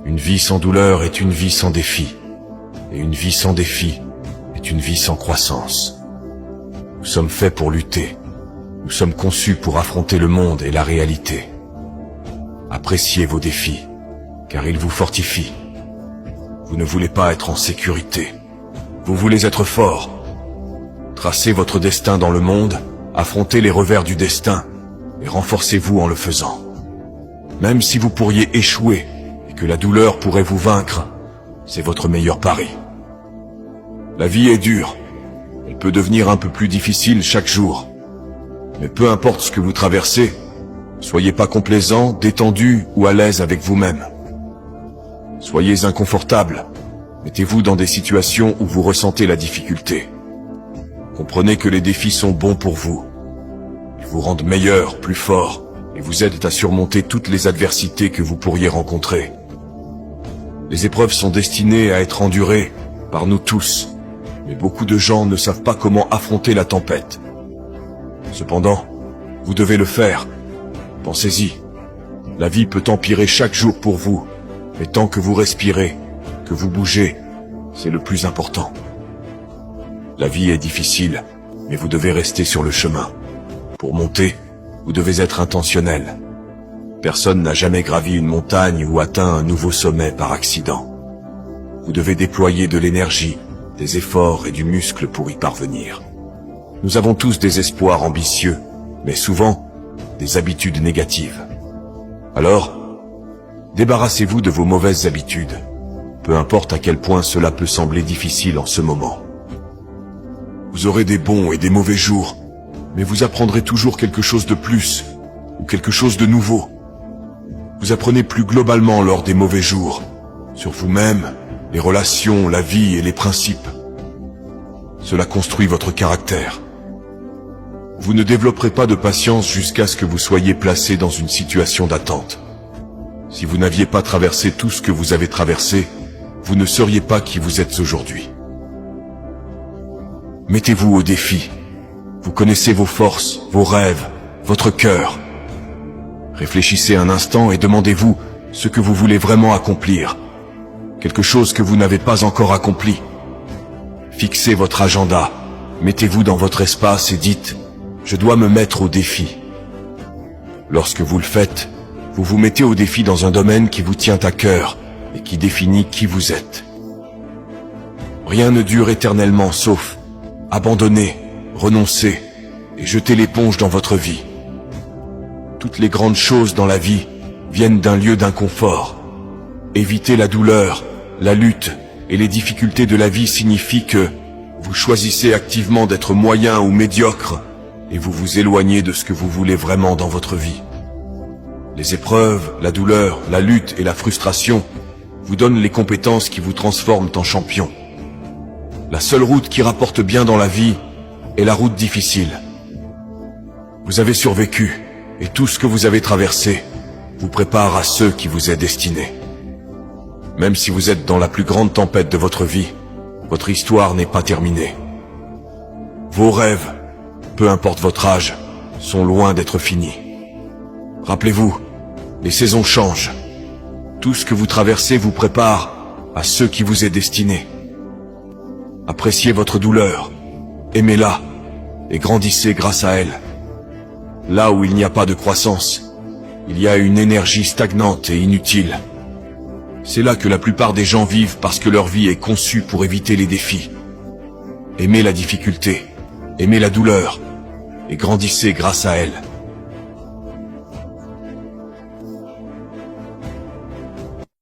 Une vie sans douleur est une vie sans défi, et une vie sans défi est une vie sans croissance. Nous sommes faits pour lutter, nous sommes conçus pour affronter le monde et la réalité. Appréciez vos défis, car ils vous fortifient. Vous ne voulez pas être en sécurité, vous voulez être fort. Tracez votre destin dans le monde, affrontez les revers du destin, et renforcez-vous en le faisant. Même si vous pourriez échouer, et que la douleur pourrait vous vaincre, c'est votre meilleur pari. La vie est dure, elle peut devenir un peu plus difficile chaque jour. Mais peu importe ce que vous traversez, soyez pas complaisant, détendu ou à l'aise avec vous-même. Soyez inconfortable, mettez-vous dans des situations où vous ressentez la difficulté. Comprenez que les défis sont bons pour vous. Ils vous rendent meilleur, plus fort, et vous aident à surmonter toutes les adversités que vous pourriez rencontrer. Les épreuves sont destinées à être endurées par nous tous, mais beaucoup de gens ne savent pas comment affronter la tempête. Cependant, vous devez le faire. Pensez-y. La vie peut empirer chaque jour pour vous, mais tant que vous respirez, que vous bougez, c'est le plus important. La vie est difficile, mais vous devez rester sur le chemin. Pour monter, vous devez être intentionnel. Personne n'a jamais gravi une montagne ou atteint un nouveau sommet par accident. Vous devez déployer de l'énergie, des efforts et du muscle pour y parvenir. Nous avons tous des espoirs ambitieux, mais souvent des habitudes négatives. Alors, débarrassez-vous de vos mauvaises habitudes, peu importe à quel point cela peut sembler difficile en ce moment. Vous aurez des bons et des mauvais jours, mais vous apprendrez toujours quelque chose de plus, ou quelque chose de nouveau. Vous apprenez plus globalement lors des mauvais jours, sur vous-même, les relations, la vie et les principes. Cela construit votre caractère. Vous ne développerez pas de patience jusqu'à ce que vous soyez placé dans une situation d'attente. Si vous n'aviez pas traversé tout ce que vous avez traversé, vous ne seriez pas qui vous êtes aujourd'hui. Mettez-vous au défi. Vous connaissez vos forces, vos rêves, votre cœur. Réfléchissez un instant et demandez-vous ce que vous voulez vraiment accomplir. Quelque chose que vous n'avez pas encore accompli. Fixez votre agenda. Mettez-vous dans votre espace et dites « Je dois me mettre au défi ». Lorsque vous le faites, vous vous mettez au défi dans un domaine qui vous tient à cœur et qui définit qui vous êtes. Rien ne dure éternellement sauf abandonner, renoncer et jeter l'éponge dans votre vie. Toutes les grandes choses dans la vie viennent d'un lieu d'inconfort. Éviter la douleur, la lutte et les difficultés de la vie signifie que vous choisissez activement d'être moyen ou médiocre et vous vous éloignez de ce que vous voulez vraiment dans votre vie. Les épreuves, la douleur, la lutte et la frustration vous donnent les compétences qui vous transforment en champion. La seule route qui rapporte bien dans la vie est la route difficile. Vous avez survécu et tout ce que vous avez traversé vous prépare à ce qui vous est destiné. Même si vous êtes dans la plus grande tempête de votre vie, votre histoire n'est pas terminée. Vos rêves, peu importe votre âge, sont loin d'être finis. Rappelez-vous, les saisons changent. Tout ce que vous traversez vous prépare à ce qui vous est destiné. Appréciez votre douleur, aimez-la et grandissez grâce à elle. Là où il n'y a pas de croissance, il y a une énergie stagnante et inutile. C'est là que la plupart des gens vivent parce que leur vie est conçue pour éviter les défis. Aimez la difficulté, aimez la douleur et grandissez grâce à elle.